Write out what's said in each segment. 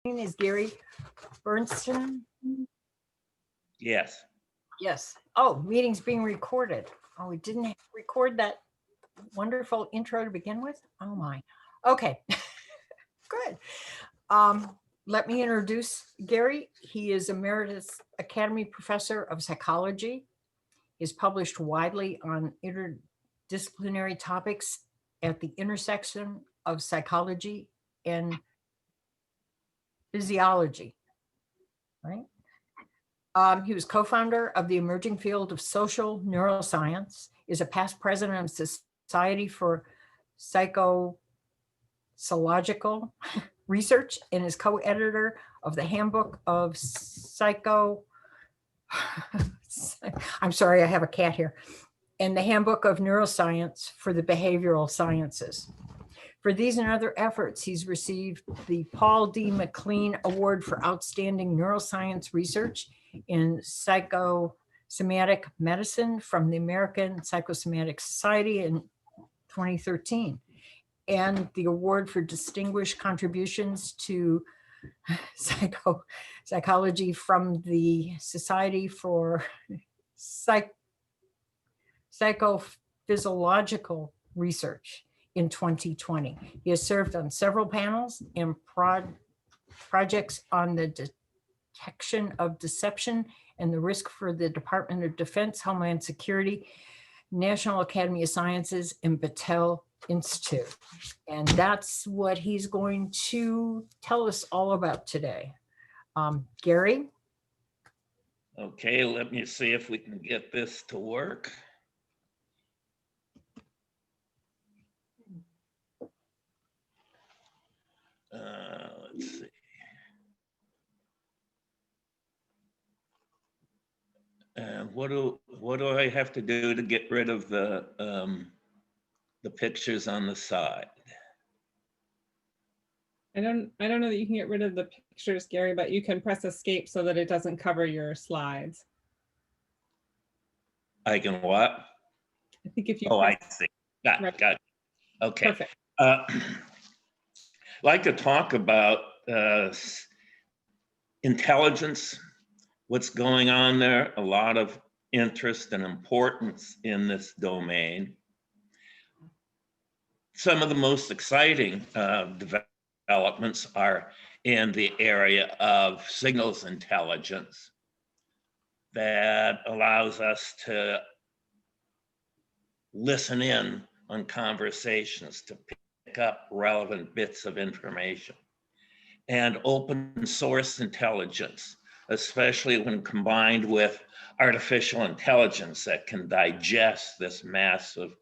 Is Gary Bernston? Yes. Yes. Oh, meeting's being recorded. Oh, we didn't record that wonderful intro to begin with? Oh my. Okay. Good. Let me introduce Gary. He is Emeritus Academy Professor of Psychology. He's published widely on interdisciplinary topics at the intersection of psychology and physiology, right? He was co-founder of the emerging field of social neuroscience, is a past president of Society for Psychosociological Research, and is co-editor of the Handbook of I'm sorry, I have a cat here, and the Handbook of Neuroscience for the Behavioral Sciences. For these and other efforts, he's received the Paul D. McLean Award for Outstanding Neuroscience Research in Psychosomatic Medicine from the American Psychosomatic Society in 2013, and the Award for Distinguished Contributions to Psychology from the Society for Psychophysiological Research in 2020. He has served on several panels and projects on the detection of deception and the risk for the Department of Defense, Homeland Security, National Academy of Sciences, and Battelle Institute. And that's what he's going to tell us all about today. Gary? Okay, let me see if we can get this to work. Let's see. And what do I have to do to get rid of the pictures on the side? I don't know that you can get rid of the pictures, Gary, but you can press escape so that it doesn't cover your slides. I can what? I think if you I see. Got it. Okay. Perfect. I'd like to talk about intelligence, what's going on there, a lot of interest and importance in this domain. Some of the most exciting developments are in the area of signals intelligence that allows us to listen in on conversations, to pick up relevant bits of information. And open source intelligence, especially when combined with artificial intelligence that can digest this massive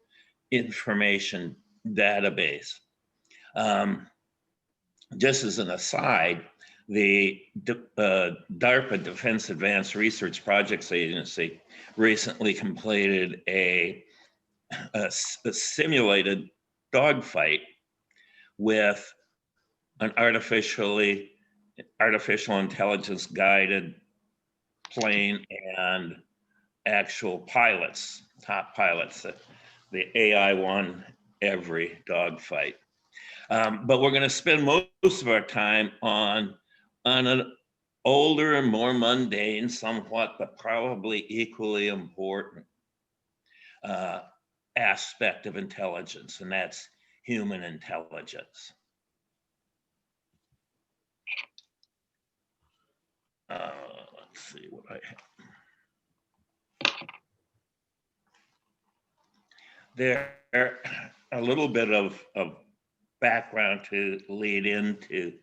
information database. Just as an aside, the DARPA Defense Advanced Research Projects Agency recently completed a simulated dogfight with an artificial intelligence guided plane and actual pilots, top pilots. The AI won every dogfight. But we're going to spend most of our time on an older and more mundane, somewhat, but probably equally important aspect of intelligence, and that's human intelligence. Let's see what I have. There a little bit of background to lead into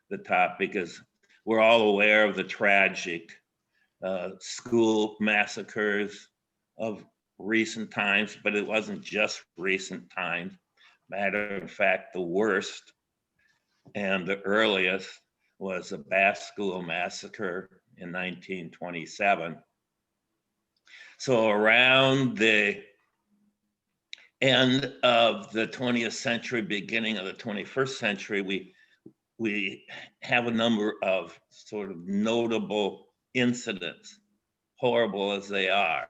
the topic, is we're all aware of the tragic school massacres of recent times, but it wasn't just recent times. Matter of fact, the worst and the earliest was the Bath School Massacre in 1927. So around the end of the 20th century, beginning of the 21st century, we have a number of sort of notable incidents, horrible as they are.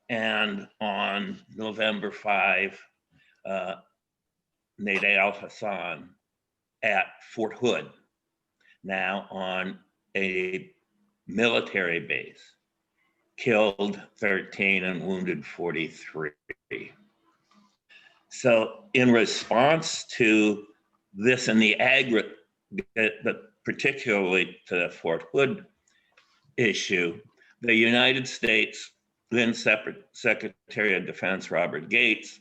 And on November 5, Nader al-Hassan at Fort Hood now on a military base, killed 13 and wounded 43. So in response to this and the aggregate, but particularly to the Fort Hood issue, the United States then Secretary of Defense Robert Gates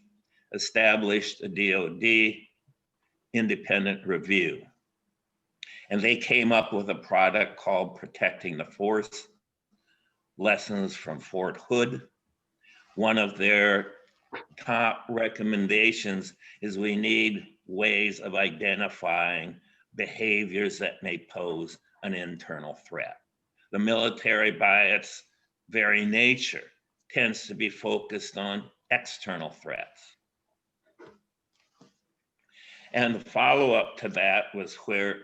established a DoD independent review. And they came up with a product called Protecting the Force, Lessons from Fort Hood. One of their top recommendations is we need ways of identifying behaviors that may pose an internal threat. The military, by its very nature, tends to be focused on external threats. And the follow-up to that was where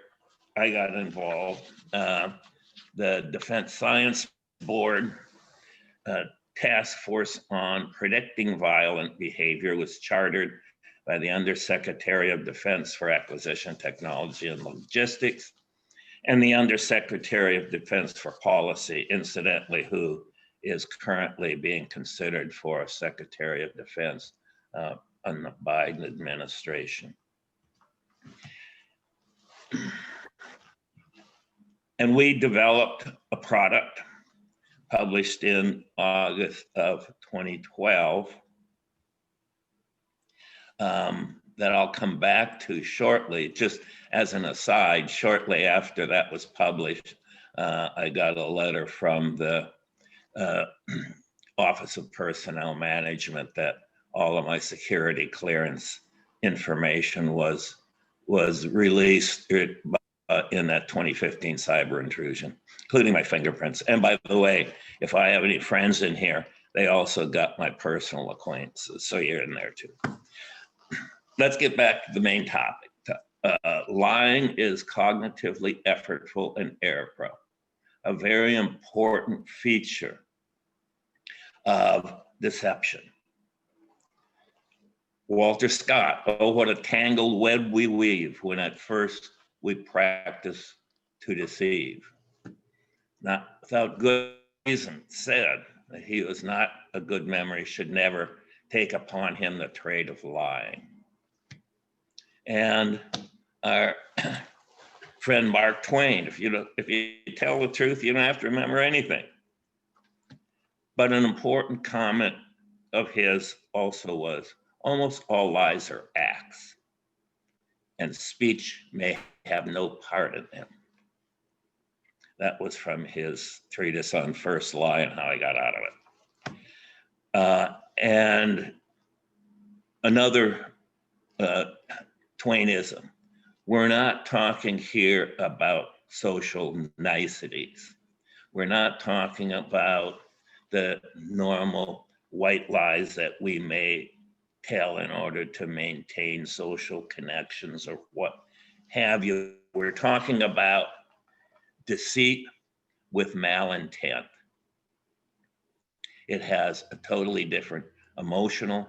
I got involved. The Defense Science Board task force on predicting violent behavior was chartered by the Undersecretary of Defense for Acquisition Technology and Logistics and the Undersecretary of Defense for Policy, incidentally, who is currently being considered for a Secretary of Defense on the Biden administration. And we developed a product published in August of 2012 that I'll come back to shortly. Just as an aside, shortly after that was published, I got a letter from the Office of Personnel Management that all of my security clearance information was released in that 2015 cyber intrusion, including my fingerprints. And by the way, if I have any friends in here, they also got my personal acquaintances, so you're in there too. Let's get back to the main topic. Lying is cognitively effortful and error-prone, a very important feature of deception. Walter Scott, oh, what a tangled web we weave when at first we practice to deceive. Not without good reason said that he was not a good memory, should never take upon him the trade of lying. And our friend Mark Twain, if you tell the truth, you don't have to remember anything. But an important comment of his also was, almost all lies are acts, and speech may have no part in them. That was from his treatise on first lie and how I got out of it. And another Twainism, we're not talking here about social niceties. We're not talking about the normal white lies that we may tell in order to maintain social connections or what have you. We're talking about deceit with malintent. It has a totally different emotional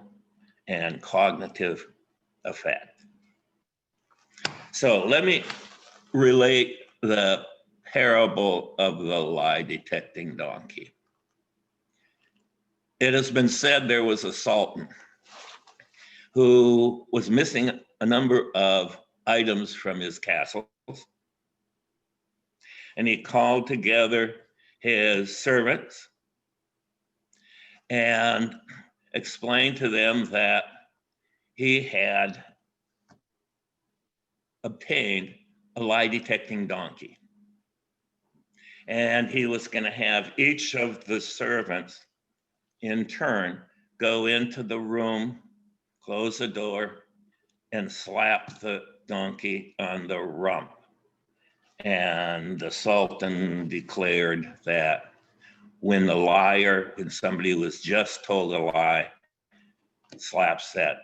and cognitive effect. So let me relate the parable of the lie detecting donkey. It has been said there was a sultan who was missing a number of items from his castles. And he called together his servants and explained to them that he had obtained a lie detecting donkey. And he was going to have each of the servants in turn go into the room, close the door, and slap the donkey on the rump. And the Sultan declared that when the liar, when somebody who was just told a lie, slaps that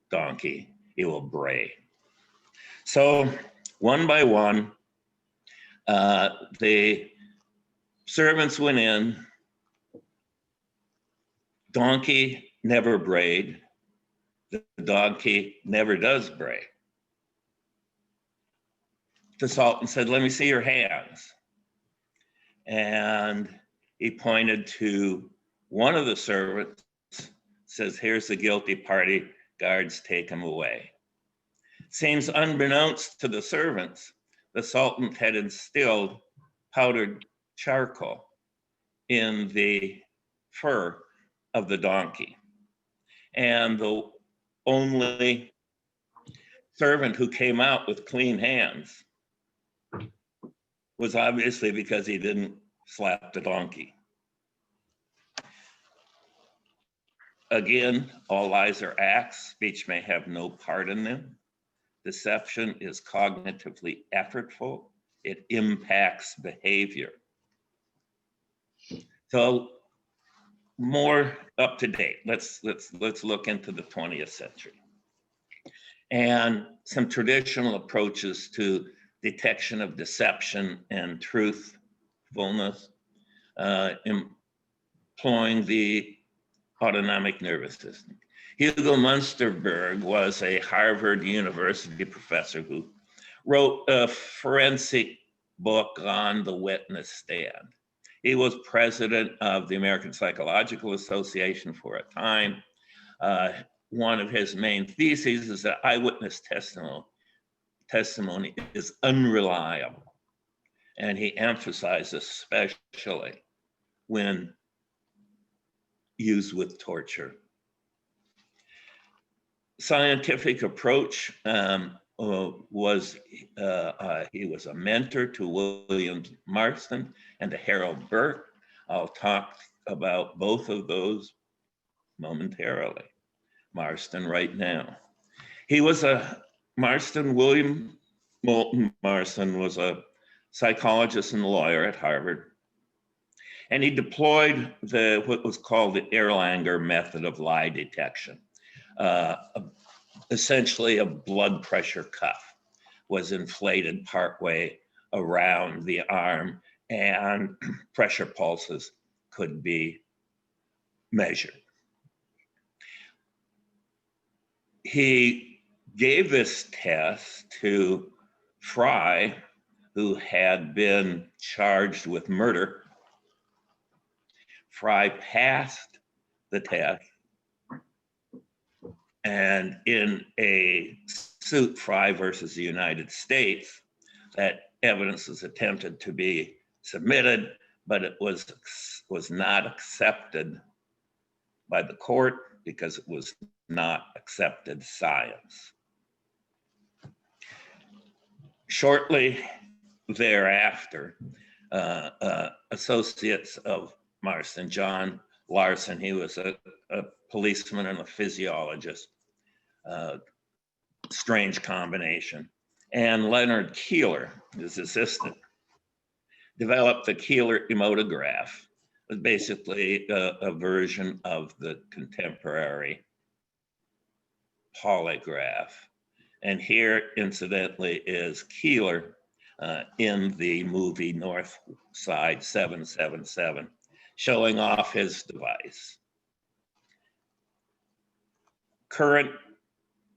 donkey, he will bray. So one by one, the servants went in. Donkey never brayed. The donkey never does bray. the Sultan said, "Let me see your hands." And he pointed to one of the servants, says, "Here's the guilty party, guards, take him away." Seems unbeknownst to the servants, the Sultan had instilled powdered charcoal in the fur of the donkey. And the only servant who came out with clean hands was obviously because he didn't slap the donkey. Again, all lies are acts. Speech may have no part in them. Deception is cognitively effortful. It impacts behavior. So more up to date. Let's look into the 20th century. And some traditional approaches to detection of deception and truthfulness, employing the autonomic nervous system. Hugo Munsterberg was a Harvard University professor who wrote a forensic book on the witness stand. He was president of the American Psychological Association for a time. One of his main theses is that eyewitness testimony is unreliable. And he emphasized especially when used with torture. Scientific approach was, he was a mentor to William Marston and to Harold Burke. I'll talk about both of those momentarily. Marston right now. He was William Moulton Marston was a psychologist and lawyer at Harvard. And he deployed what was called the Erlanger method of lie detection. Essentially a blood pressure cuff was inflated partway around the arm and pressure pulses could be measured. He gave this test to Fry, who had been charged with murder. Fry passed the test, and in a suit, Fry versus the United States, that evidence was attempted to be submitted, but it was not accepted by the court because it was not accepted science. Shortly thereafter, associates of Marston, John Larson, he was a policeman and a physiologist, strange combination, and Leonard Keeler, his assistant, developed the Keeler emotograph, basically a version of the contemporary polygraph. And here, incidentally, is Keeler in the movie North Side 777, showing off his device. Current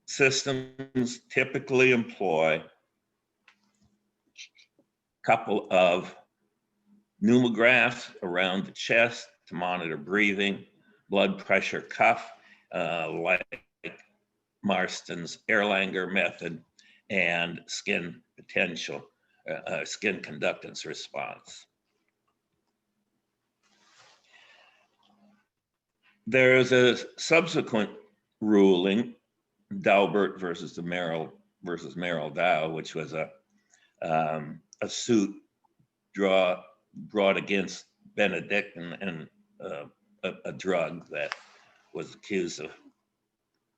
systems typically employ a couple of pneumographs around the chest to monitor breathing, blood pressure cuff, like Marston's Erlanger method, and skin conductance response. There is a subsequent ruling, Daubert versus Merrill Dow, which was a suit brought against Benedict and a drug that was accused of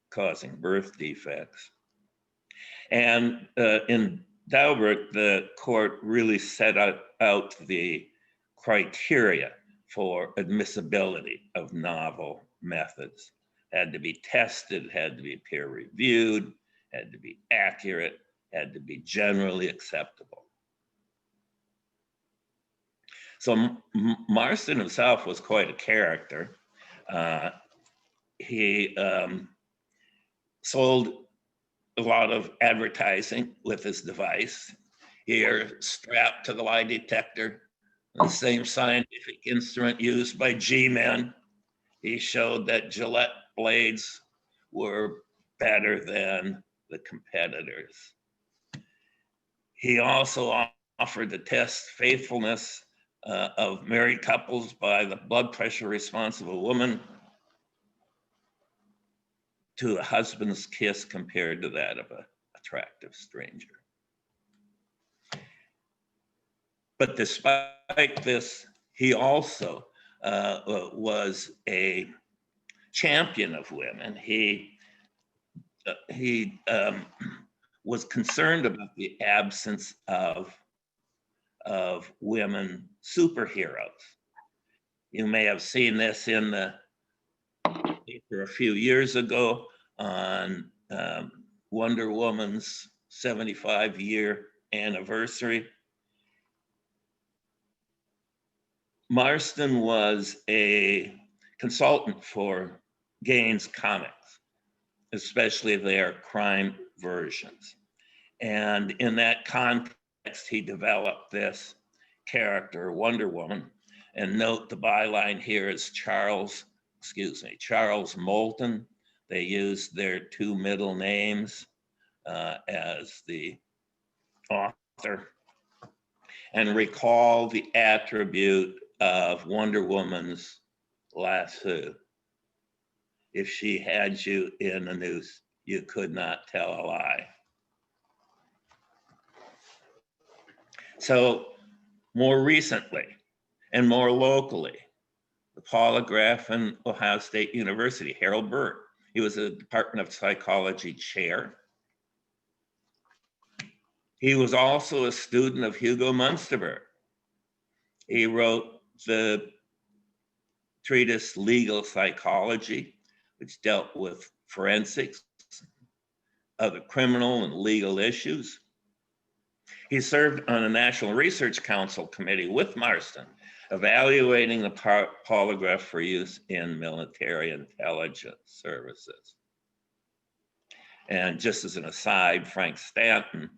causing birth defects. And in Daubert, the court really set out the criteria for admissibility of novel methods. Had to be tested, had to be peer reviewed, had to be accurate, had to be generally acceptable. So Marston himself was quite a character. He sold a lot of advertising with his device. here strapped to the lie detector, the same scientific instrument used by G-men. He showed that Gillette blades were better than the competitors. He also offered to test faithfulness of married couples by the blood pressure response of a woman to a husband's kiss compared to that of an attractive stranger. But despite this, he also was a champion of women. He was concerned about the absence of women superheroes. You may have seen this in the paper a few years ago on Wonder Woman's 75-year anniversary. Marston was a consultant for Gaines Comics, especially their crime versions. And in that context, he developed this character, Wonder Woman. And note the byline here is Charles Moulton. They used their two middle names as the author. And recall the attribute of Wonder Woman's lasso. If she had you in a noose, you could not tell a lie. So more recently and more locally, the Polygraph in Ohio State University, Harold Burt, he was a Department of Psychology chair. He was also a student of Hugo Munsterberg. He wrote the treatise Legal Psychology, which dealt with forensics, other criminal and legal issues. He served on a National Research Council committee with Marston, evaluating the polygraph for use in military intelligence services. And just as an aside, Frank Stanton,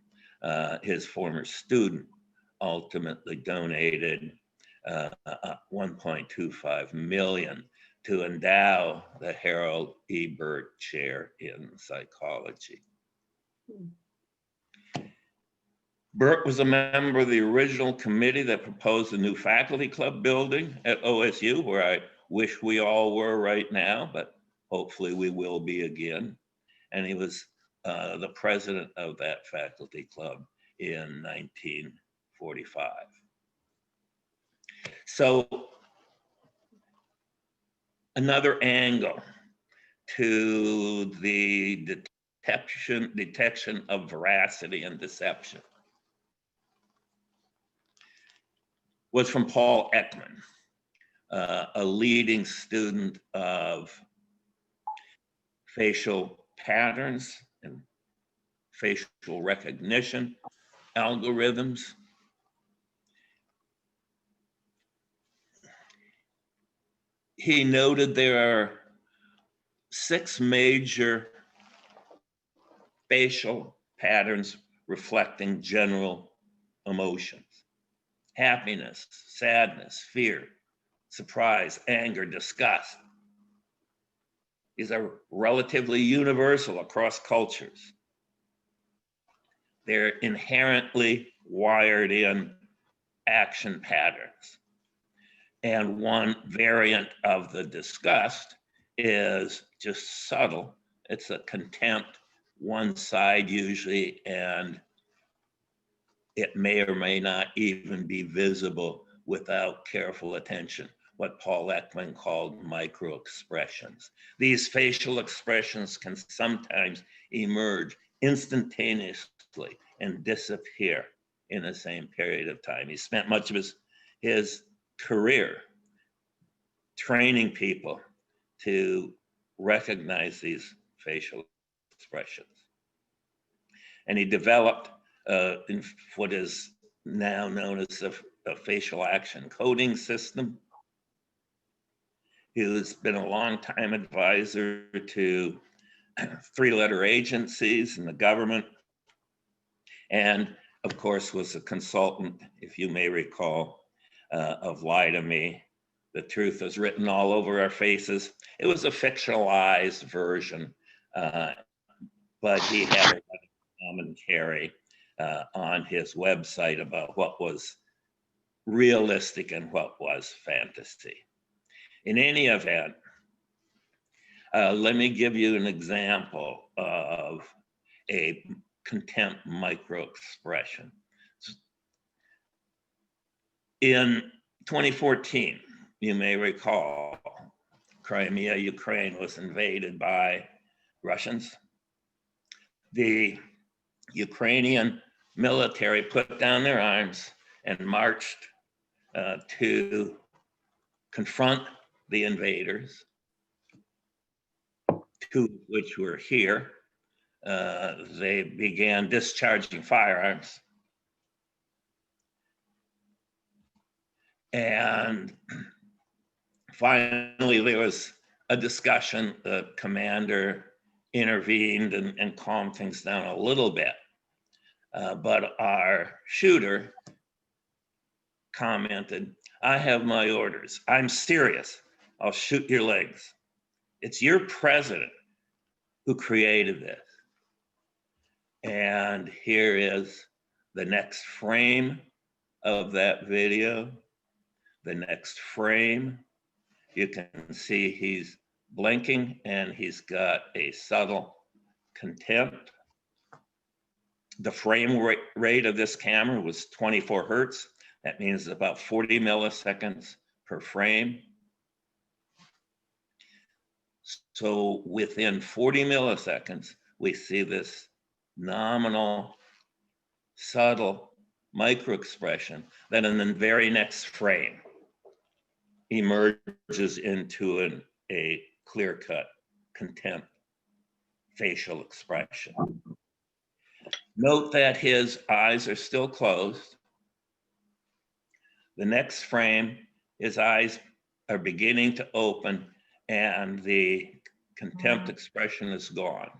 his former student, ultimately donated $1.25 million to endow the Harold E. Burt Chair in Psychology. Burt was a member of the original committee that proposed the new faculty club building at OSU, where I wish we all were right now, but hopefully we will be again. And he was the president of that faculty club in 1945. So another angle to the detection of veracity and deception was from Paul Ekman, a leading student of facial patterns and facial recognition algorithms. He noted there are 6 major facial patterns reflecting general emotions: happiness, sadness, fear, surprise, anger, disgust. These are relatively universal across cultures. They're inherently wired in action patterns. And one variant of the disgust is just subtle. It's a contempt, one side usually, and it may or may not even be visible without careful attention, what Paul Ekman called micro-expressions. These facial expressions can sometimes emerge instantaneously and disappear in the same period of time. He spent much of his career training people to recognize these facial expressions. And he developed what is now known as a facial action coding system. He's been a long-time advisor to 3-letter agencies in the government. And of course, was a consultant, if you may recall, of Lie to Me. The truth is written all over our faces. It was a fictionalized version, but he had a lot of commentary on his website about what was realistic and what was fantasy. In any event, let me give you an example of a contempt microexpression. In 2014, you may recall, Crimea, Ukraine was invaded by Russians. The Ukrainian military put down their arms and marched to confront the invaders, two of which were here. They began discharging firearms. And finally, there was a discussion. The commander intervened and calmed things down a little bit. But our shooter commented, "I have my orders. I'm serious. I'll shoot your legs. It's your president who created this." And here is the next frame of that video. The next frame, you can see he's blinking and he's got a subtle contempt. The frame rate of this camera was 24 hertz. That means about 40 milliseconds per frame. So within 40 milliseconds, we see this nominal, subtle microexpression that in the very next frame emerges into a clear-cut contempt facial expression. Note that his eyes are still closed. The next frame, his eyes are beginning to open and the contempt expression is gone.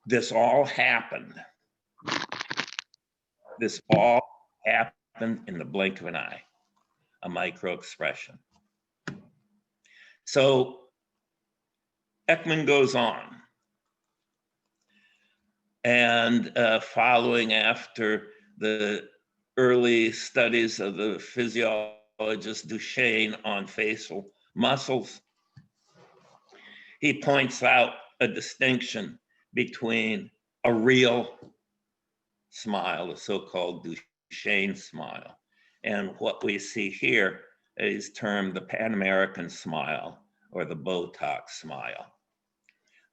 This all happened. This all happened in the blink of an eye, a micro expression. So Ekman goes on. And following after the early studies of the physiologist Duchenne on facial muscles, he points out a distinction between a real smile, the so-called Duchenne smile, and what we see here is termed the Pan-American smile or the Botox smile.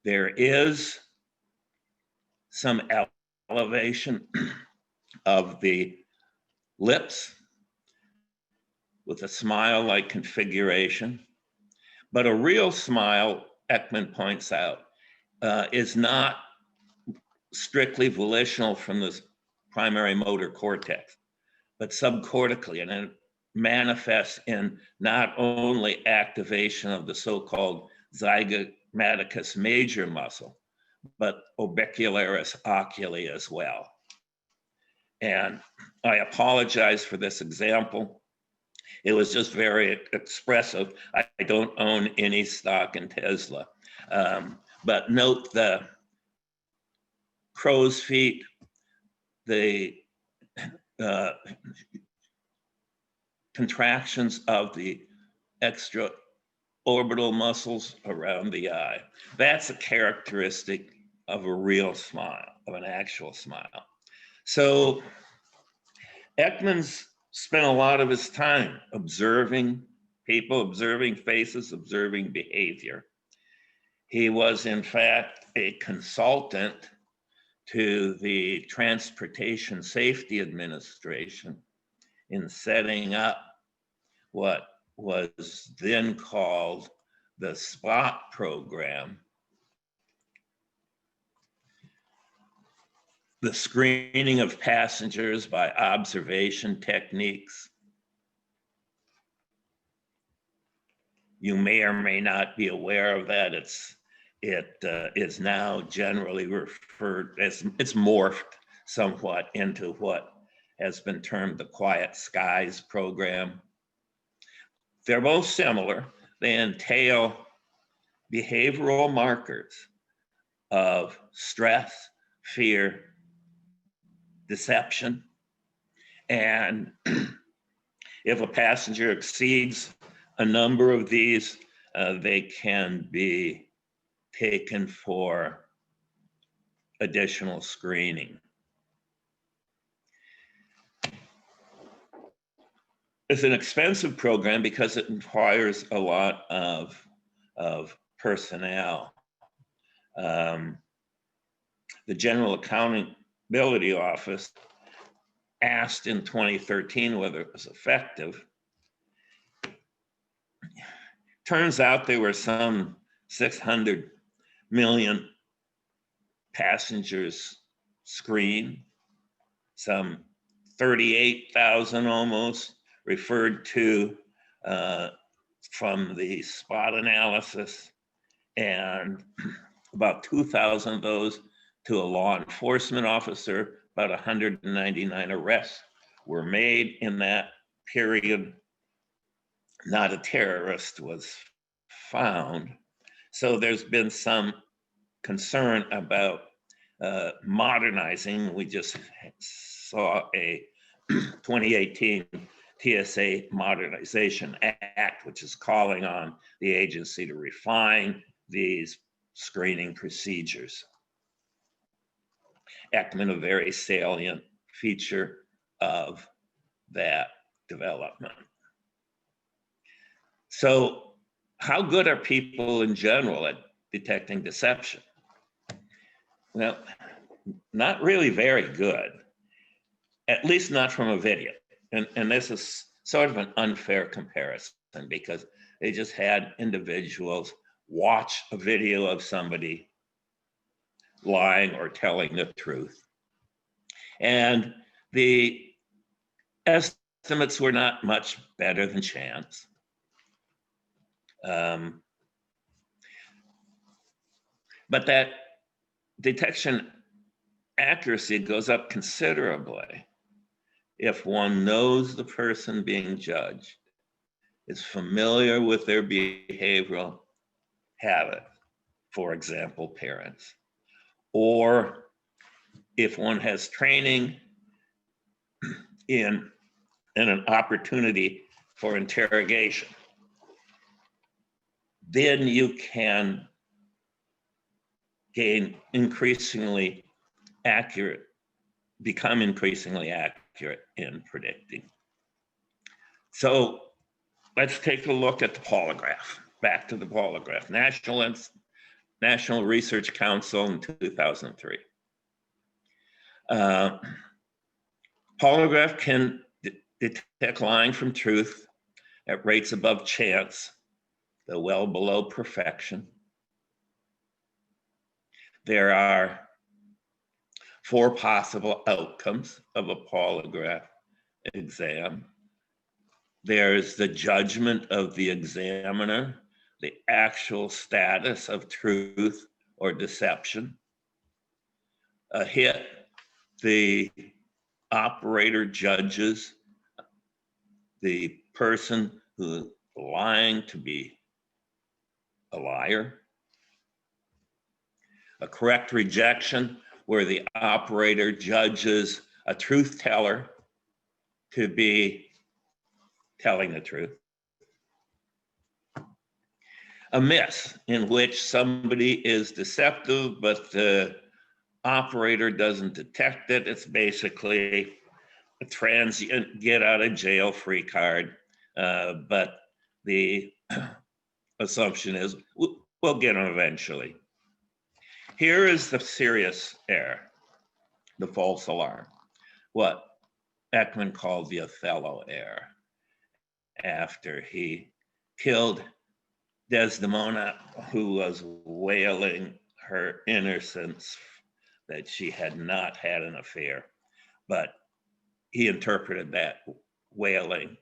There is some elevation of the lips with a smile-like configuration, but a real smile, Ekman points out, is not strictly volitional from the primary motor cortex, but subcortically, and it manifests in not only activation of the so-called zygomaticus major muscle, but orbicularis oculi as well. And I apologize for this example. It was just very expressive. I don't own any stock in Tesla. But note the crow's feet, the contractions of the extraorbital muscles around the eye. That's a characteristic of a real smile, of an actual smile. So Ekman's spent a lot of his time observing people, observing faces, observing behavior. He was, in fact, a consultant to the Transportation Safety Administration in setting up what was then called the SPOT program, the screening of passengers by observation techniques. You may or may not be aware of that. It is now generally referred as, it's morphed somewhat into what has been termed the Quiet Skies program. They're both similar. They entail behavioral markers of stress, fear, deception, and if a passenger exceeds a number of these, they can be taken for additional screening. It's an expensive program because it requires a lot of personnel. The General Accountability Office asked in 2013 whether it was effective. Turns out there were some 600 million passengers screened, some 38,000 almost referred to from the spot analysis, and about 2,000 of those to a law enforcement officer. About 199 arrests were made in that period. Not a terrorist was found. So there's been some concern about modernizing. We just saw a 2018 TSA Modernization Act, which is calling on the agency to refine these screening procedures. Ekman, a very salient feature of that development. So how good are people in general at detecting deception? Well, not really very good, at least not from a video. And this is sort of an unfair comparison because they just had individuals watch a video of somebody lying or telling the truth. And the estimates were not much better than chance. But that detection accuracy goes up considerably if one knows the person being judged, is familiar with their behavioral habits, for example, parents, or if one has training in an opportunity for interrogation. Then you can become increasingly accurate in predicting. So let's take a look at the polygraph. Back to the polygraph. National Research Council in 2003. Polygraph can detect lying from truth at rates above chance, though well below perfection. There are 4 possible outcomes of a polygraph exam. There's the judgment of the examiner, the actual status of truth or deception. A hit, the operator judges the person who is lying to be a liar. A correct rejection, where the operator judges a truth teller to be telling the truth. A miss, in which somebody is deceptive, but the operator doesn't detect it. It's basically a transient get out of jail free card, but the assumption is we'll get them eventually. Here is the serious error, the false alarm, what Ekman called the Othello error, after he killed Desdemona, who was wailing her innocence that she had not had an affair, but he interpreted that wailing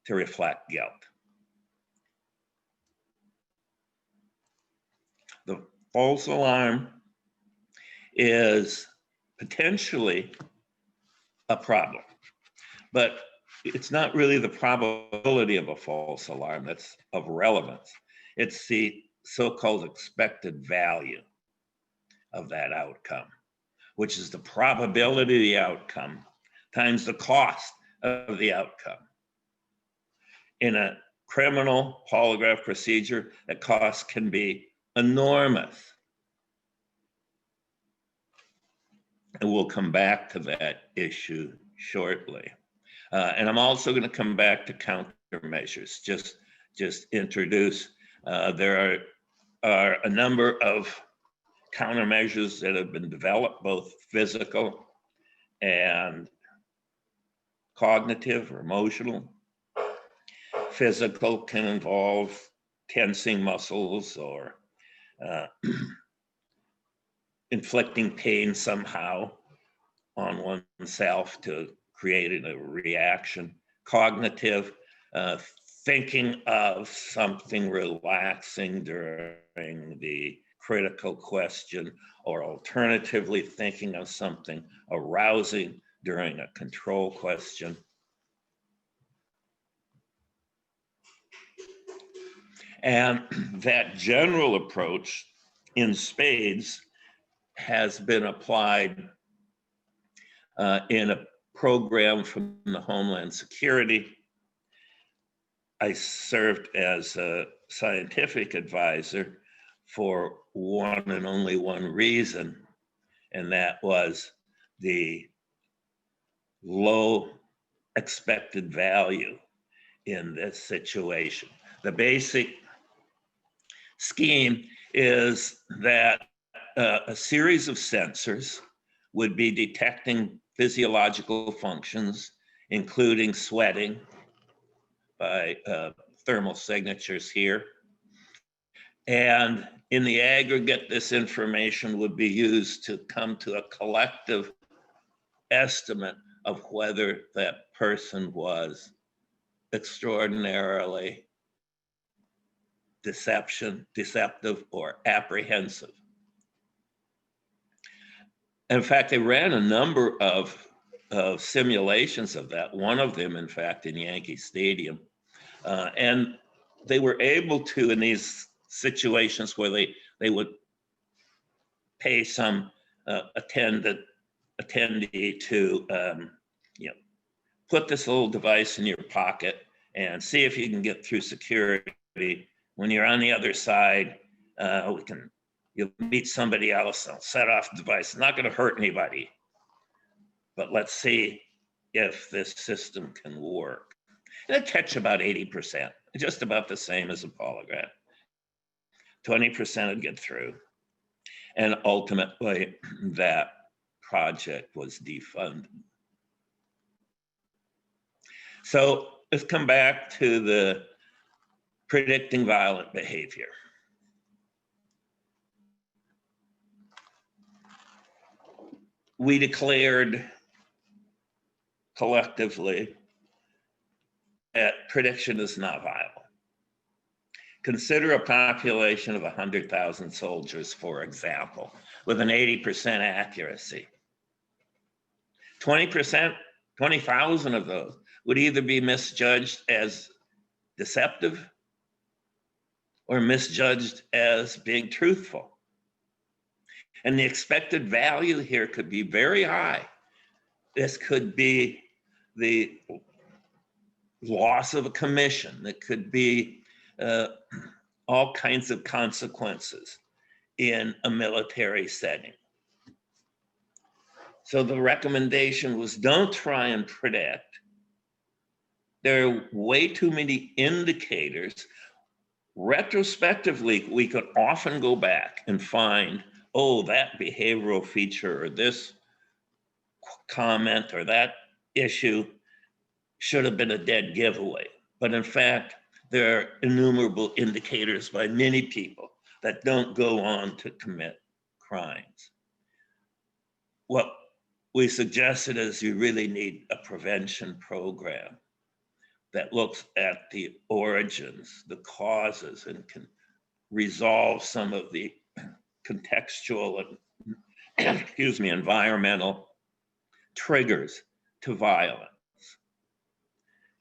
to reflect guilt. The false alarm is potentially a problem. But it's not really the probability of a false alarm that's of relevance. It's the so-called expected value of that outcome, which is the probability of the outcome times the cost of the outcome. In a criminal polygraph procedure, the cost can be enormous. And we'll come back to that issue shortly. And I'm also going to come back to countermeasures, just introduce. There are a number of countermeasures that have been developed, both physical and cognitive or emotional. Physical can involve tensing muscles or inflicting pain somehow on oneself to create a reaction. Cognitive, thinking of something relaxing during the critical question, or alternatively thinking of something arousing during a control question. And that general approach in spades has been applied in a program from the Homeland Security. I served as a scientific advisor for one and only one reason, and that was the low expected value in this situation. The basic scheme is that a series of sensors would be detecting physiological functions, including sweating by thermal signatures here. And in the aggregate, this information would be used to come to a collective estimate of whether that person was extraordinarily deceptive, or apprehensive. In fact, they ran a number of simulations of that, one of them, in fact, in Yankee Stadium. And they were able to, in these situations where they would pay some attendee to put this little device in your pocket and see if you can get through security. When you're on the other side, you'll meet somebody else, they'll set off the device. It's not going to hurt anybody, but let's see if this system can work. And it catch about 80%, just about the same as a polygraph. 20% would get through. And ultimately, that project was defunded. So let's come back to the predicting violent behavior. We declared collectively that prediction is not viable. Consider a population of 100,000 soldiers, for example, with an 80% accuracy. 20%, 20,000 of those would either be misjudged as deceptive or misjudged as being truthful. And the expected value here could be very high. This could be the loss of a commission. It could be all kinds of consequences in a military setting. So the recommendation was, don't try and predict. There are way too many indicators. Retrospectively, we could often go back and find, oh, that behavioral feature or this comment or that issue should have been a dead giveaway. But in fact, there are innumerable indicators by many people that don't go on to commit crimes. What we suggested is you really need a prevention program that looks at the origins, the causes, and can resolve some of the contextual excuse me, environmental triggers to violence.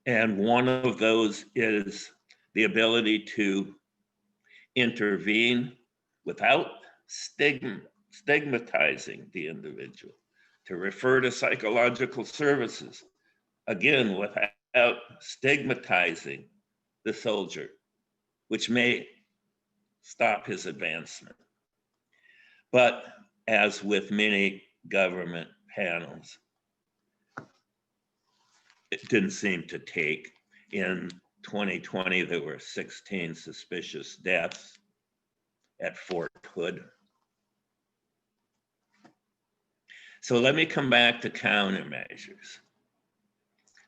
And one of those is the ability to intervene without stigmatizing the individual, to refer to psychological services, again, without stigmatizing the soldier, which may stop his advancement. But as with many government panels, it didn't seem to take. In 2020, there were 16 suspicious deaths at Fort Hood. So let me come back to countermeasures.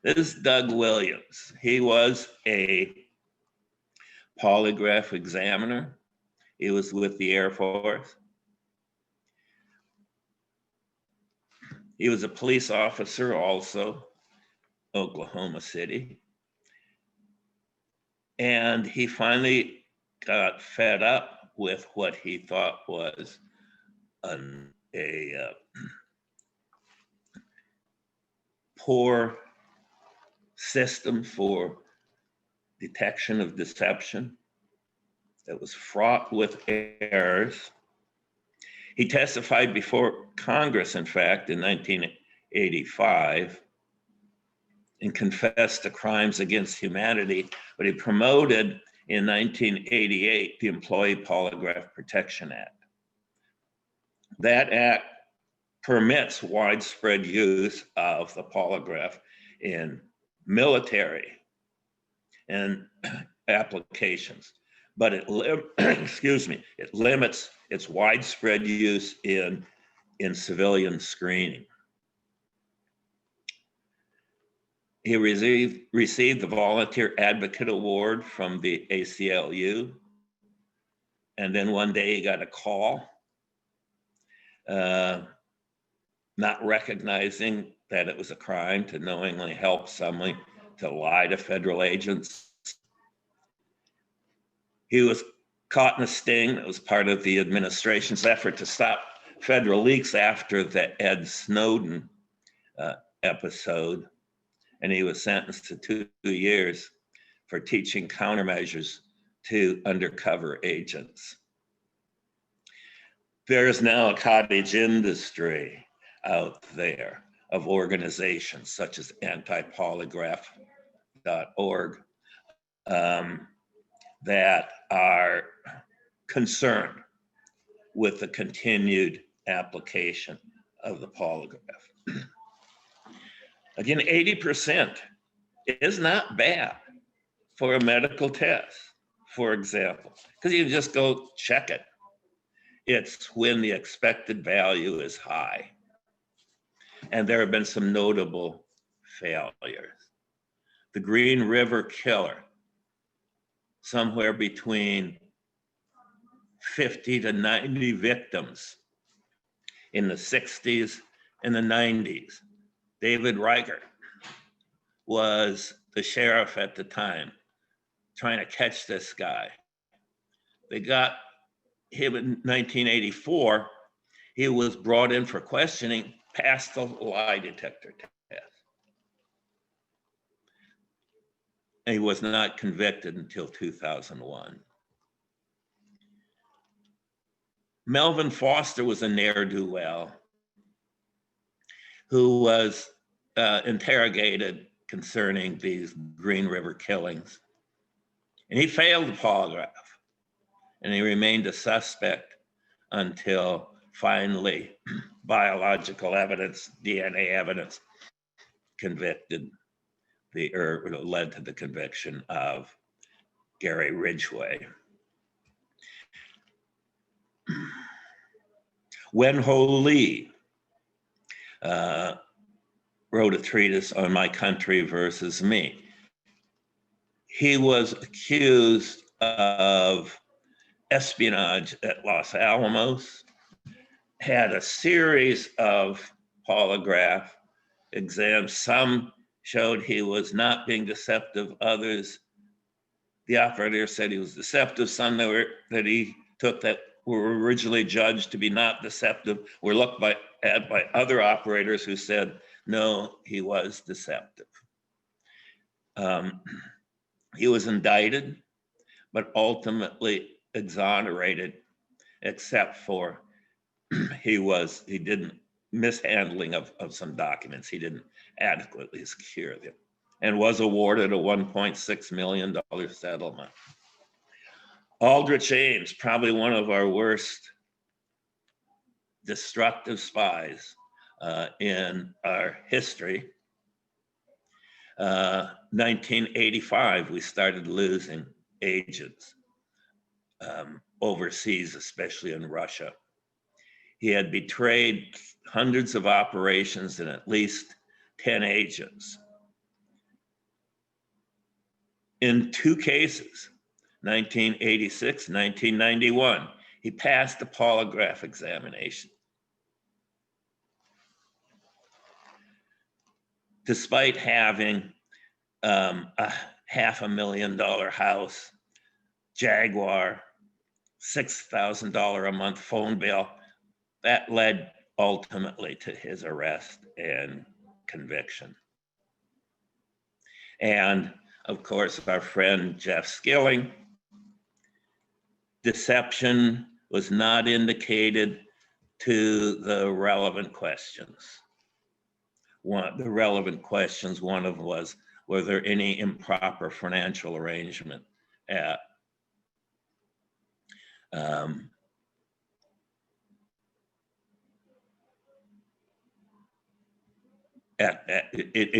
This is Doug Williams. He was a polygraph examiner. He was with the Air Force. He was a police officer also, Oklahoma City. And he finally got fed up with what he thought was a poor system for detection of deception that was fraught with errors. He testified before Congress, in fact, in 1985, and confessed to crimes against humanity, but he promoted in 1988 the Employee Polygraph Protection Act. That act permits widespread use of the polygraph in military and applications, but it it limits its widespread use in civilian screening. He received the Volunteer Advocate Award from the ACLU, and then one day he got a call, not recognizing that it was a crime to knowingly help someone to lie to federal agents. He was caught in a sting that was part of the administration's effort to stop federal leaks after the Ed Snowden episode, and he was sentenced to 2 years for teaching countermeasures to undercover agents. There is now a cottage industry out there of organizations such as antipolygraph.org that are concerned with the continued application of the polygraph. Again, 80% is not bad for a medical test, for example, because you can just go check it. It's when the expected value is high. And there have been some notable failures. The Green River Killer, somewhere between 50 to 90 victims in the 60s and the 90s. David Reichert was the sheriff at the time, trying to catch this guy. They got him in 1984. He was brought in for questioning, passed the lie detector test. And he was not convicted until 2001. Melvin Foster was a ne'er-do-well who was interrogated concerning these Green River killings. And he failed the polygraph, and he remained a suspect until finally biological evidence, DNA evidence, led to the conviction of Gary Ridgway. Wen-Ho Lee wrote a treatise on My Country Versus Me. He was accused of espionage at Los Alamos, had a series of polygraph exams. Some showed he was not being deceptive. Others, the operator said he was deceptive. Some that he took that were originally judged to be not deceptive were looked at by other operators who said, no, he was deceptive. He was indicted, but ultimately exonerated, except for he didn't mishandling of some documents. He didn't adequately secure them, and was awarded a $1.6 million settlement. Aldrich Ames, probably one of our worst destructive spies in our history. 1985, we started losing agents overseas, especially in Russia. He had betrayed hundreds of operations and at least 10 agents. In 2 cases, 1986, 1991, he passed the polygraph examination. Despite having a $500,000 house, Jaguar, $6,000 a month phone bill, that led ultimately to his arrest and conviction. And of course, our friend Jeff Skilling, deception was not indicated to the relevant questions. One of the relevant questions, one of them was, were there any improper financial arrangement in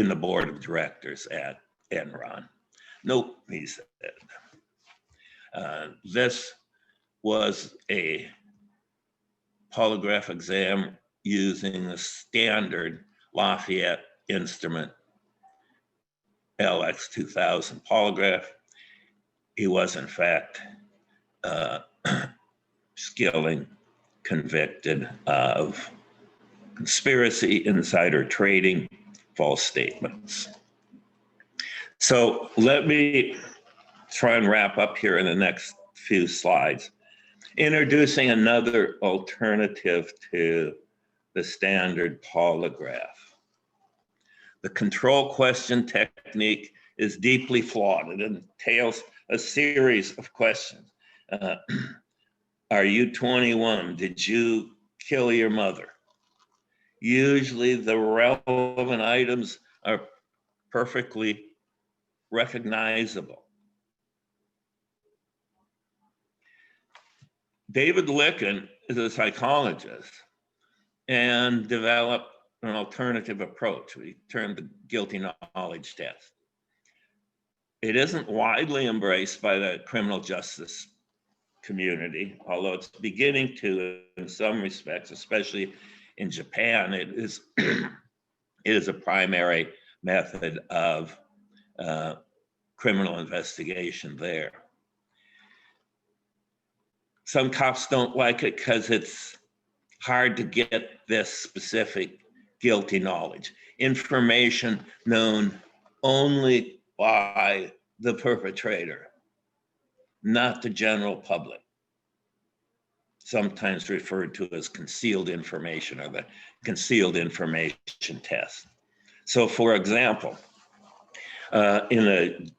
the board of directors at Enron? Nope, he said. This was a polygraph exam using the standard Lafayette instrument, LX 2000 polygraph. He was in fact Skilling convicted of conspiracy, insider trading, false statements. So let me try and wrap up here in the next few slides, introducing another alternative to the standard polygraph. The control question technique is deeply flawed. It entails a series of questions. Are you 21? Did you kill your mother? Usually the relevant items are perfectly recognizable. David Licken is a psychologist and developed an alternative approach. We termed the guilty knowledge test. It isn't widely embraced by the criminal justice community, although it's beginning to in some respects, especially in Japan. It is, it is a primary method of criminal investigation there. Some cops don't like it because it's hard to get this specific guilty knowledge, information known only by the perpetrator, not the general public, sometimes referred to as concealed information or the concealed information test. So for example, in the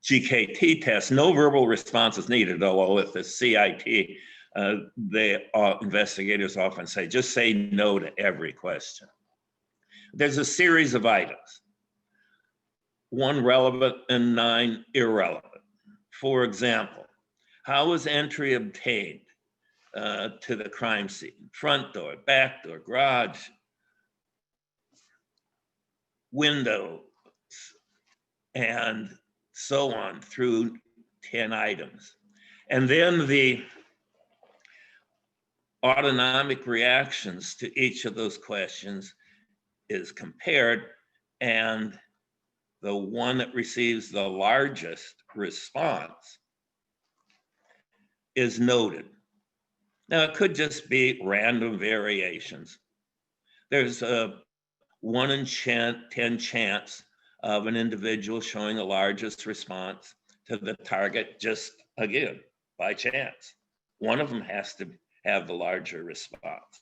GKT test, no verbal response is needed, although with the CIT, investigators often say, just say no to every question. There's a series of items, 1 relevant and 9 irrelevant. For example, how was entry obtained to the crime scene? Front door, back door, garage, window, and so on through 10 items. And then the autonomic reactions to each of those questions is compared, and the one that receives the largest response is noted. Now, it could just be random variations. There's a 1 in 10 chance of an individual showing the largest response to the target, just again, by chance. one of them has to have the larger response.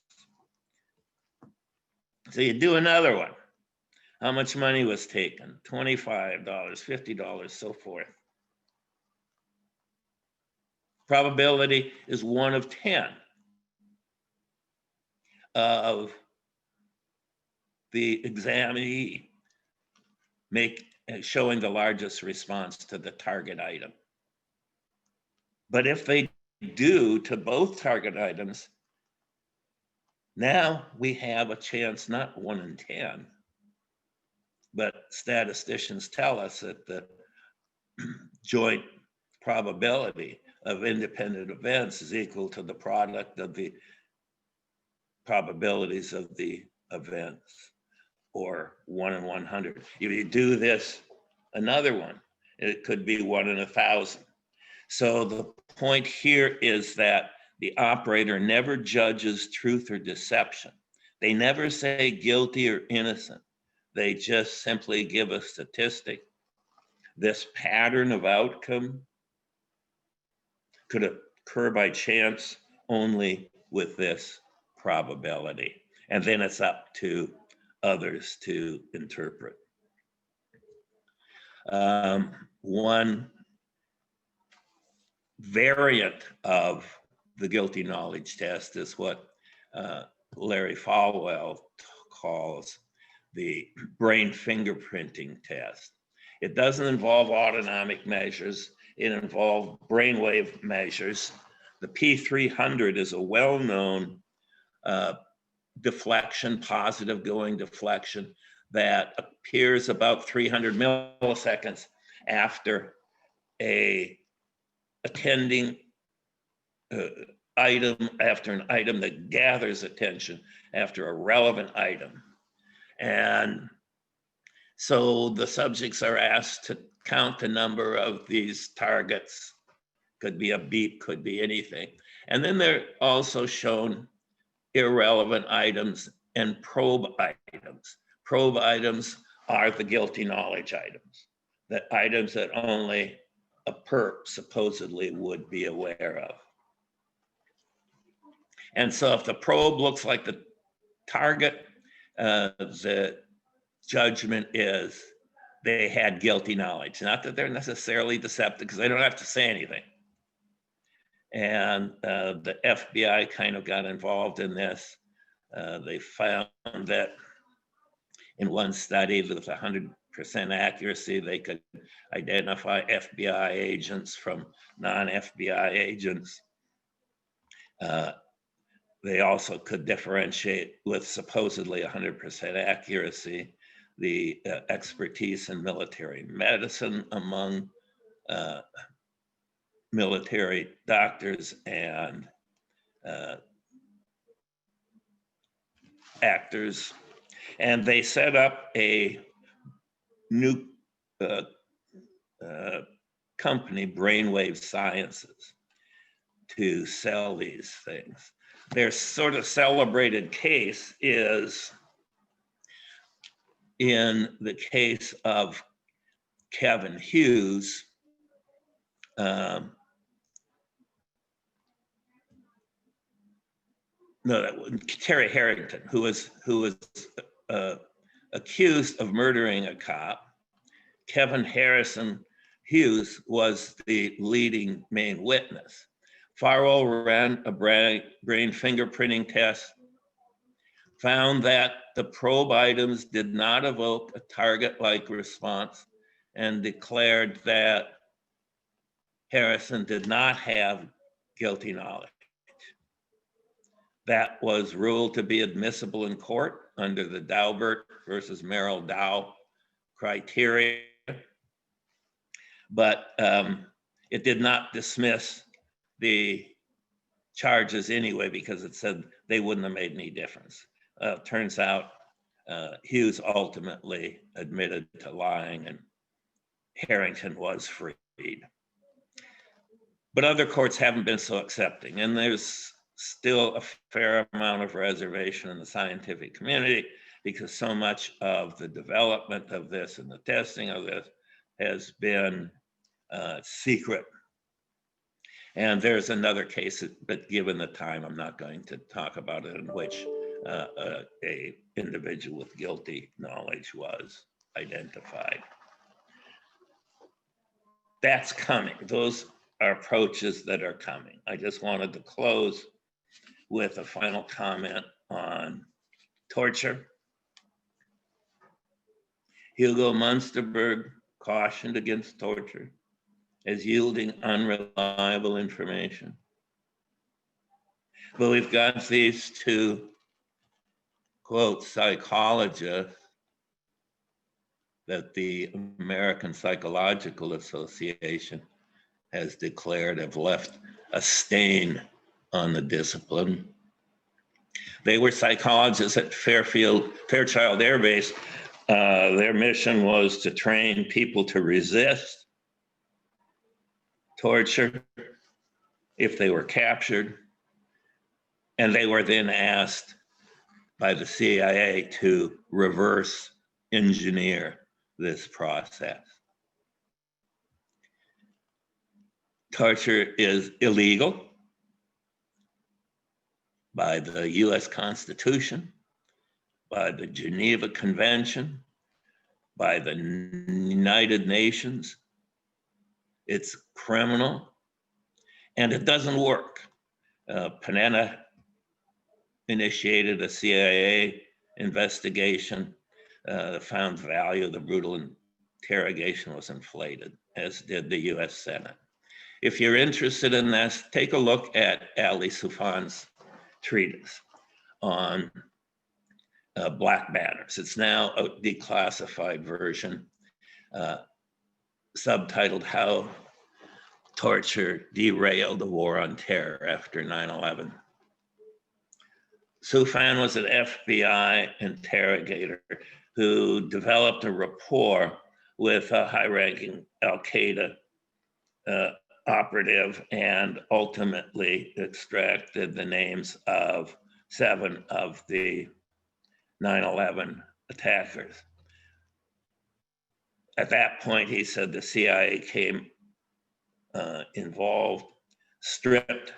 So you do another one. How much money was taken? $25, $50, so forth. Probability is 1 of 10 of the examinee showing the largest response to the target item. But if they do to both target items, now we have a chance, not 1 in 10, but statisticians tell us that the joint probability of independent events is equal to the product of the probabilities of the events, or 1 in 100. If you do this, another one, it could be 1 in 1,000. So the point here is that the operator never judges truth or deception. They never say guilty or innocent. They just simply give a statistic. This pattern of outcome could occur by chance only with this probability. And then it's up to others to interpret. One variant of the guilty knowledge test is what Larry Falwell calls the brain fingerprinting test. It doesn't involve autonomic measures. It involves brainwave measures. The P300 is a well-known deflection, positive going deflection, that appears about 300 milliseconds after a attending item, after an item that gathers attention, after a relevant item. And so the subjects are asked to count the number of these targets. Could be a beep, could be anything. And then they're also shown irrelevant items and probe items. Probe items are the guilty knowledge items, the items that only a perp supposedly would be aware of. And so if the probe looks like the target, the judgment is they had guilty knowledge. Not that they're necessarily deceptive, because they don't have to say anything. And the FBI kind of got involved in this. They found that in one study with 100% accuracy, they could identify FBI agents from non-FBI agents. They also could differentiate with supposedly 100% accuracy the expertise in military medicine among military doctors and actors. And they set up a new company, Brainwave Sciences, to sell these things. Their sort of celebrated case is in the case of Kevin Hughes. Terry Harrington, who was accused of murdering a cop. Kevin Harrison Hughes was the leading main witness. Farwell ran a brain fingerprinting test, found that the probe items did not evoke a target-like response, and declared that Harrison did not have guilty knowledge. That was ruled to be admissible in court under the Daubert versus Merrill Dow criteria, but it did not dismiss the charges anyway, because it said they wouldn't have made any difference. Turns out Hughes ultimately admitted to lying, and Harrington was freed. But other courts haven't been so accepting, and there's still a fair amount of reservation in the scientific community, because so much of the development of this and the testing of this has been secret. And there's another case, but given the time, I'm not going to talk about it, in which a individual with guilty knowledge was identified. That's coming. Those are approaches that are coming. I just wanted to close with a final comment on torture. Hugo Munsterberg cautioned against torture as yielding unreliable information. But we've got these two, quote, psychologists that the American Psychological Association has declared have left a stain on the discipline. They were psychologists at Fairchild Air Base. Their mission was to train people to resist torture if they were captured. And they were then asked by the CIA to reverse engineer this process. Torture is illegal by the US Constitution, by the Geneva Convention, by the United Nations. It's criminal, and it doesn't work. Panetta initiated a CIA investigation, found value. The brutal interrogation was inflated, as did the US Senate. If you're interested in this, take a look at Ali Soufan's treatise on black banners. It's now a declassified version, subtitled How Torture Derailed the War on Terror After 9/11. Soufan was an FBI interrogator who developed a rapport with a high-ranking Al-Qaeda operative and ultimately extracted the names of 7 of the 9/11 attackers. At that point, he said the CIA came involved, stripped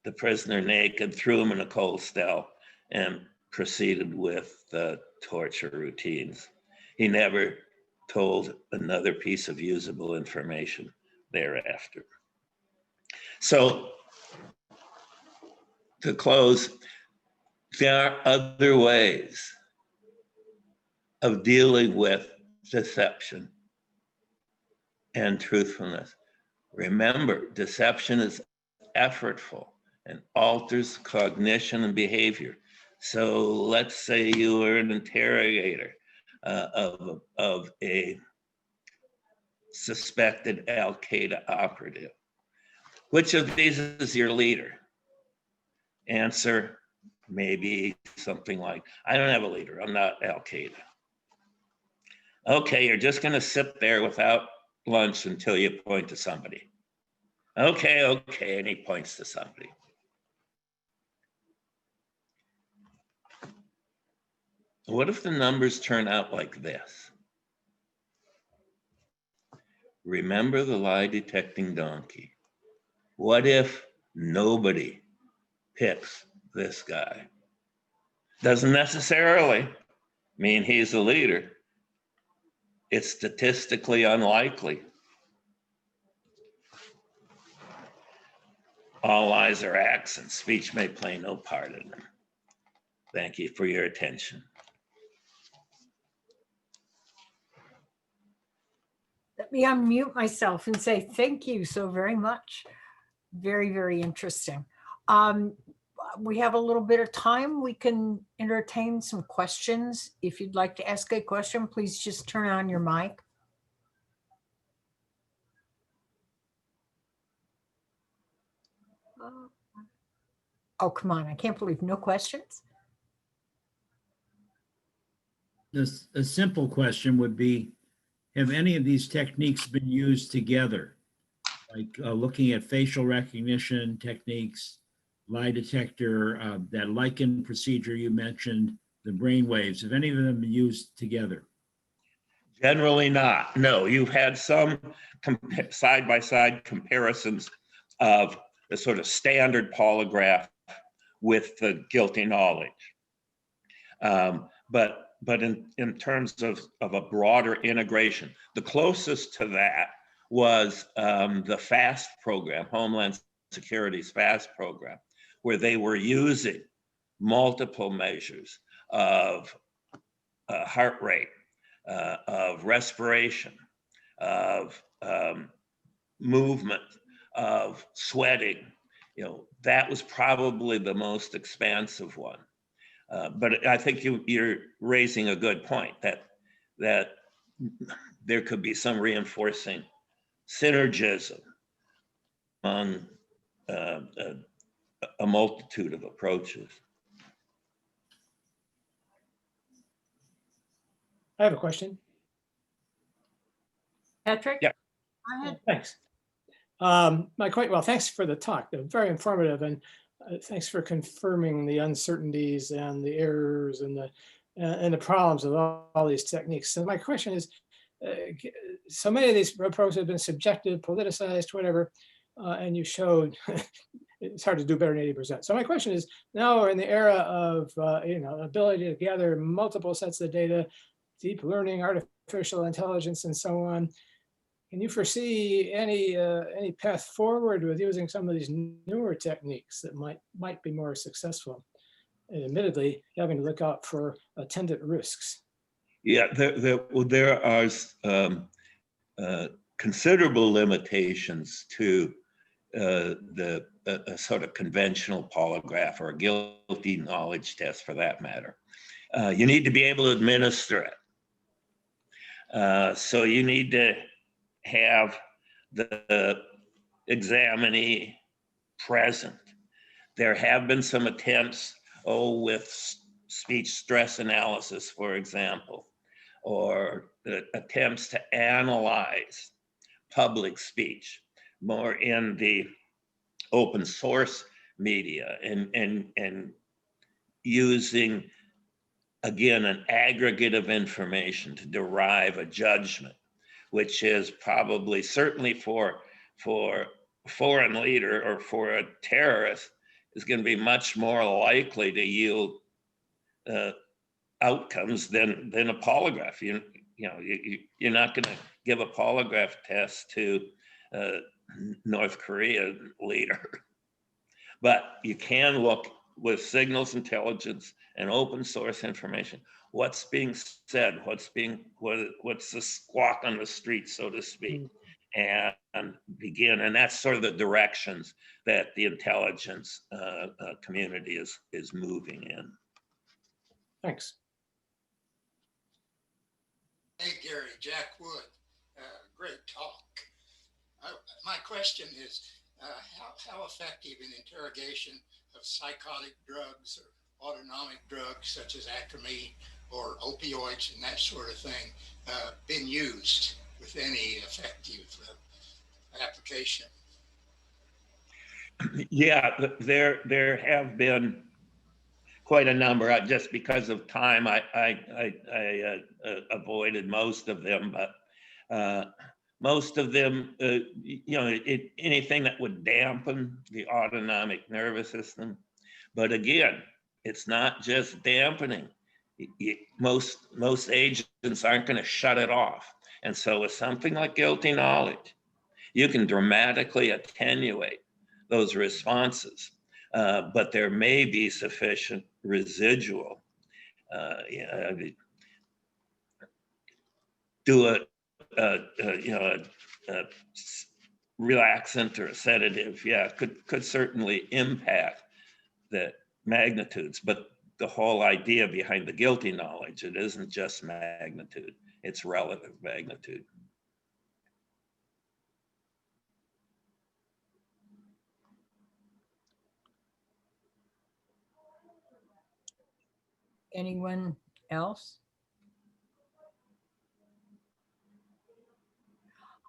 the prisoner naked, threw him in a coal cell, and proceeded with the torture routines. He never told another piece of usable information thereafter. So, to close, there are other ways of dealing with deception and truthfulness. Remember, deception is effortful and alters cognition and behavior. So let's say you were an interrogator of a suspected Al-Qaeda operative. Which of these is your leader? Answer, maybe something like, I don't have a leader, I'm not Al-Qaeda. Okay, you're just gonna sit there without lunch until you point to somebody. Okay, and he points to somebody. What if the numbers turn out like this? Remember the lie detecting donkey. What if nobody picks this guy? Doesn't necessarily mean he's the leader. It's statistically unlikely. All lies are acts, and speech may play no part in them. Thank you for your attention. Let me unmute myself and say thank you so very much. Very, very interesting. We have a little bit of time. We can entertain some questions. If you'd like to ask a question, please just turn on your mic. Oh, come on. I can't believe no questions. A simple question would be, have any of these techniques been used together? Like looking at facial recognition techniques, lie detector, that lichen procedure you mentioned, the brain waves, have any of them been used together? Generally not. No, you've had some side-by-side comparisons of the sort of standard polygraph with the guilty knowledge. But in terms of a broader integration, the closest to that was the FAST program, Homeland Security's FAST program, where they were using multiple measures of heart rate, of respiration, of movement, of sweating. You know, that was probably the most expansive one. But I think you're raising a good point that there could be some reinforcing synergism on a multitude of approaches. I have a question. Patrick? Yeah. Go ahead. Thanks. Well, thanks for the talk. They're very informative, and thanks for confirming the uncertainties and the errors and the problems of all these techniques. So my question is, so many of these approaches have been subjective, politicized, whatever, and you showed it's hard to do better than 80%. So my question is, now we're in the era of ability to gather multiple sets of data, deep learning, artificial intelligence, and so on. Can you foresee any path forward with using some of these newer techniques that might be more successful? And admittedly, having to look out for attendant risks. Yeah, there are considerable limitations to the sort of conventional polygraph or a guilty knowledge test, for that matter. You need to be able to administer it. So you need to have the examinee present. There have been some attempts, with speech stress analysis, for example, or attempts to analyze public speech more in the open source media and using, again, an aggregate of information to derive a judgment, which is probably, certainly for a foreign leader or for a terrorist, is going to be much more likely to yield outcomes than a polygraph. You're not going to give a polygraph test to a North Korea leader, but you can look with signals intelligence and open source information. What's being said? What's the squawk on the street, so to speak, and begin. And that's sort of the directions that the intelligence community is moving in. Thanks. Hey, Gary, Jack Wood, great talk. My question is, how effective in interrogation of psychotic drugs or autonomic drugs such as Acromy or opioids and that sort of thing been used with any effective application? Yeah, there have been quite a number. Just because of time, I avoided most of them, but most of them, anything that would dampen the autonomic nervous system. But again, it's not just dampening. Most agents aren't going to shut it off. And so with something like guilty knowledge, you can dramatically attenuate those responses, but there may be sufficient residual. Do a relaxant or a sedative, could certainly impact the magnitudes, but the whole idea behind the guilty knowledge, it isn't just magnitude, it's relative magnitude. Anyone else?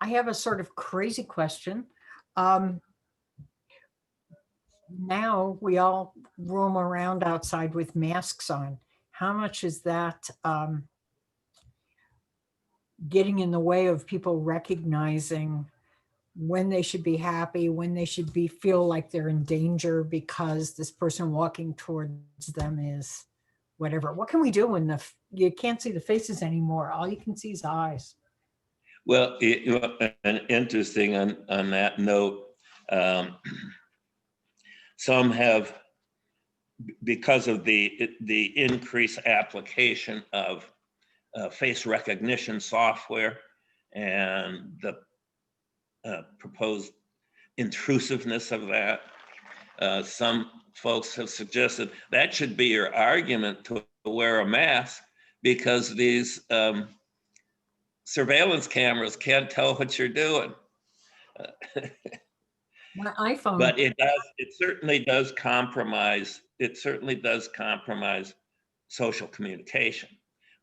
I have a sort of crazy question. Now we all roam around outside with masks on. How much is that getting in the way of people recognizing when they should be happy, when they should be feel like they're in danger because this person walking towards them is whatever. What can we do when you can't see the faces anymore? All you can see is eyes. Well, and interesting on that note, some have, because of the increased application of face recognition software and the proposed intrusiveness of that, some folks have suggested that should be your argument to wear a mask, because these surveillance cameras can't tell what you're doing. My iPhone. But it certainly does compromise social communication.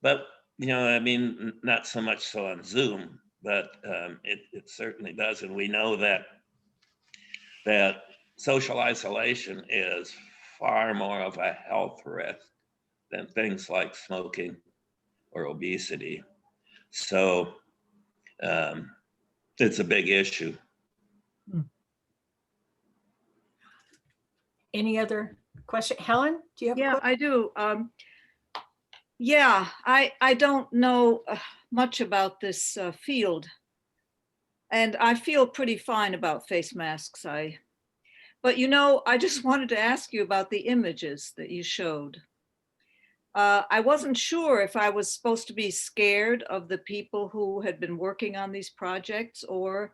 But, I mean, not so much so on Zoom, but it certainly does. And we know that social isolation is far more of a health risk than things like smoking or obesity. So it's a big issue. Any other question? Helen, do you have a Yeah, question? I do. Yeah, I don't know much about this field, and I feel pretty fine about face masks. But I just wanted to ask you about the images that you showed. I wasn't sure if I was supposed to be scared of the people who had been working on these projects or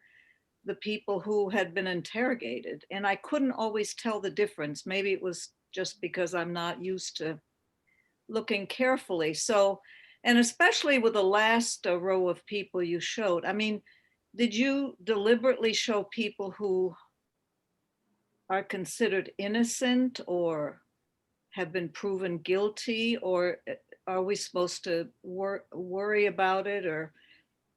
the people who had been interrogated. And I couldn't always tell the difference. Maybe it was just because I'm not used to looking carefully. So, and especially with the last row of people you showed, I mean, did you deliberately show people who are considered innocent or have been proven guilty, or are we supposed to worry about it? Or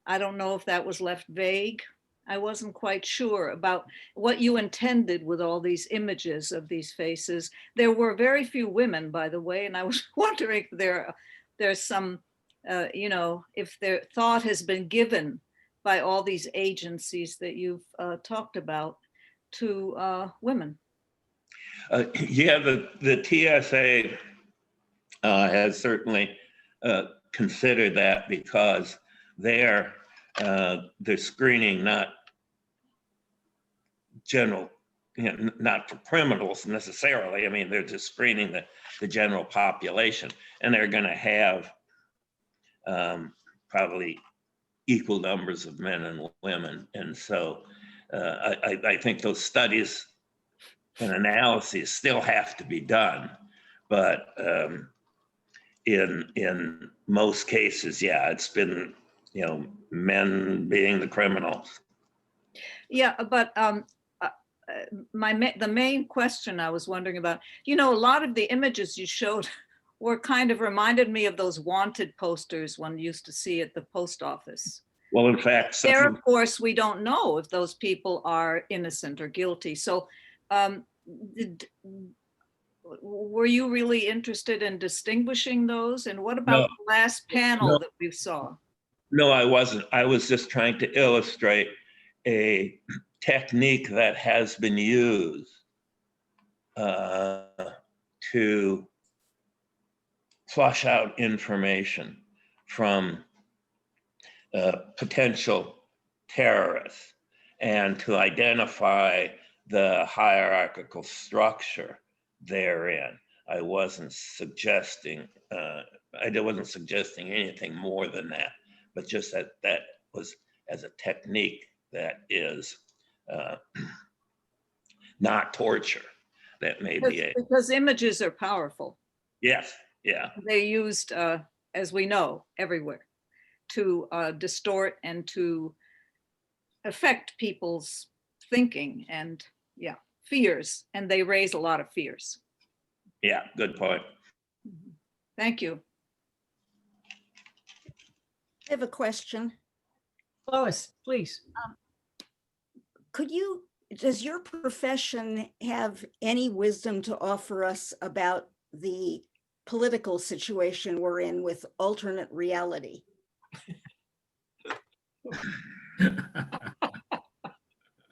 I don't know if that was left vague. I wasn't quite sure about what you intended with all these images of these faces. There were very few women, by the way, and I was wondering if there's some, if their thought has been given by all these agencies that you've talked about to women. Yeah, the TSA has certainly considered that, because they're screening not not for criminals necessarily. I mean, they're just screening the general population, and they're going to have probably equal numbers of men and women. And so I think those studies and analyses still have to be done, but in most cases, yeah, it's been men being the criminals. Yeah, but the main question I was wondering about, a lot of the images you showed were kind of reminded me of those wanted posters one used to see at the post office. Well, in fact, there, of course, we don't know if those people are innocent or guilty. So were you really interested in distinguishing those? And what about the last panel that we saw? No, I wasn't. I was just trying to illustrate a technique that has been used to flush out information from potential terrorists and to identify the hierarchical structure therein. I wasn't suggesting anything more than that, but just that was as a technique that is not torture. That may be because images are powerful. Yes, yeah. They're used, as we know, everywhere to distort and to affect people's thinking and fears, and they raise a lot of fears. Yeah, good point. Thank you. I have a question. Lois, please. Does your profession have any wisdom to offer us about the political situation we're in with alternate reality?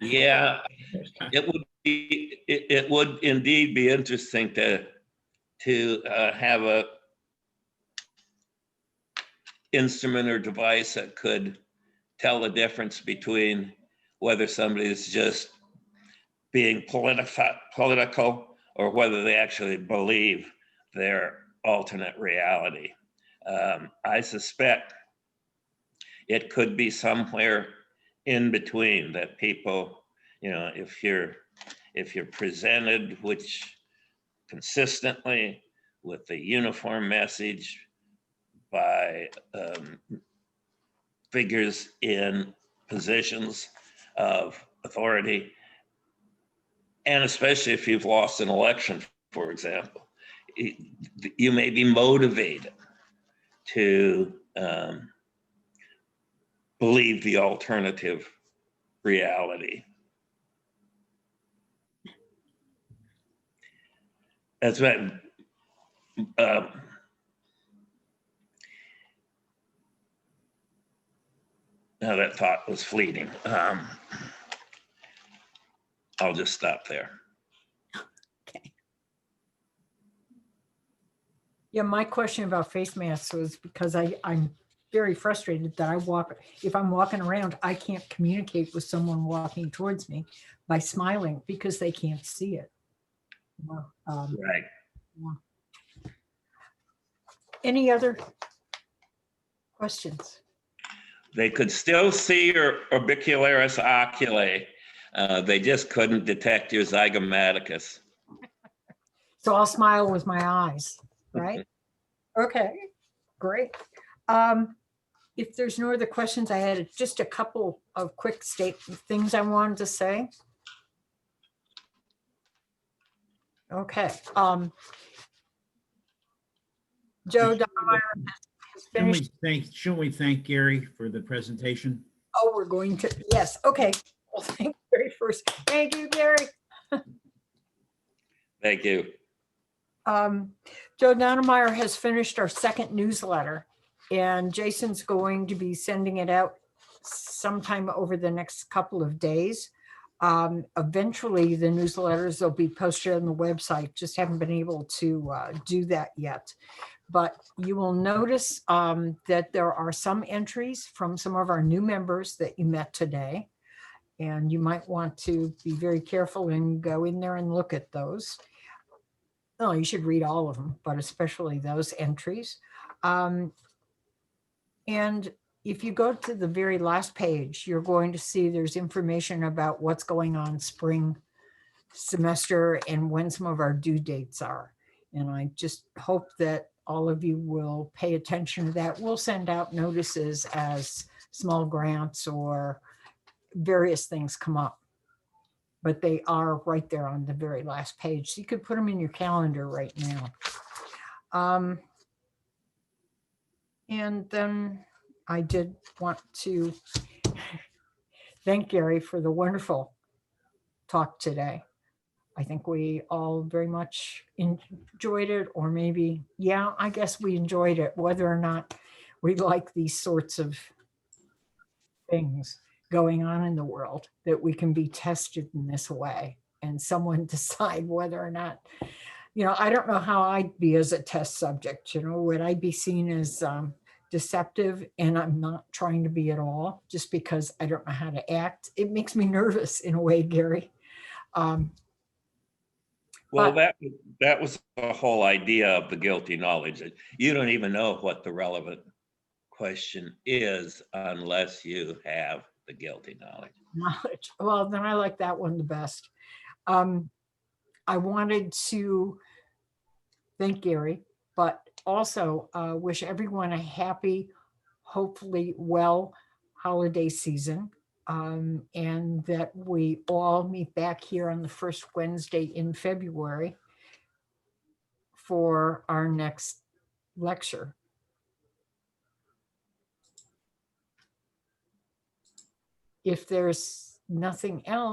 Yeah, it would indeed be interesting to have a instrument or device that could tell the difference between whether somebody is just being political or whether they actually believe their alternate reality. I suspect it could be somewhere in between, that people, you know, if you're presented which consistently with the uniform message by figures in positions of authority, and especially if you've lost an election, for example, you may be motivated to believe the alternative reality. That's what now that thought was fleeting. I'll just stop there. Okay. Yeah, my question about face masks was because I'm very frustrated that if I'm walking around, I can't communicate with someone walking towards me by smiling because they can't see it. Right. Any other questions? They could still see your orbicularis oculi. They just couldn't detect your zygomaticus. So I'll smile with my eyes, right? Okay, great. If there's no other questions, I had just a couple of quick things I wanted to say. Okay. Joe Donnemeyer has finished. Shouldn't we thank Gary for the presentation? Oh, we're going to, yes, okay. Well, thank you Gary first. Thank you, Gary. Thank you. Joe Donnemeyer has finished our second newsletter, and Jason's going to be sending it out sometime over the next couple of days. Eventually, the newsletters will be posted on the website. Just haven't been able to do that yet. But you will notice that there are some entries from some of our new members that you met today. And you might want to be very careful and go in there and look at those. Oh, you should read all of them, but especially those entries. And if you go to the very last page, you're going to see there's information about what's going on spring semester and when some of our due dates are. And I just hope that all of you will pay attention to that. We'll send out notices as small grants or various things come up, but they are right there on the very last page. So you could put them in your calendar right now. And then I did want to thank Gary for the wonderful talk today. I think we all very much enjoyed it, or maybe, yeah, I guess we enjoyed it, whether or not we like these sorts of things going on in the world, that we can be tested in this way and someone decide whether or not, you know, I don't know how I'd be as a test subject, you know, would I be seen as deceptive? And I'm not trying to be at all, just because I don't know how to act. It makes me nervous in a way, Gary. Well, that was the whole idea of the guilty knowledge. That you don't even know what the relevant question is unless you have the guilty knowledge. Well, then I like that one the best. I wanted to thank Gary, but also wish everyone a happy, hopefully well holiday season. And that we all meet back here on the first Wednesday in February for our next lecture. If there's nothing else,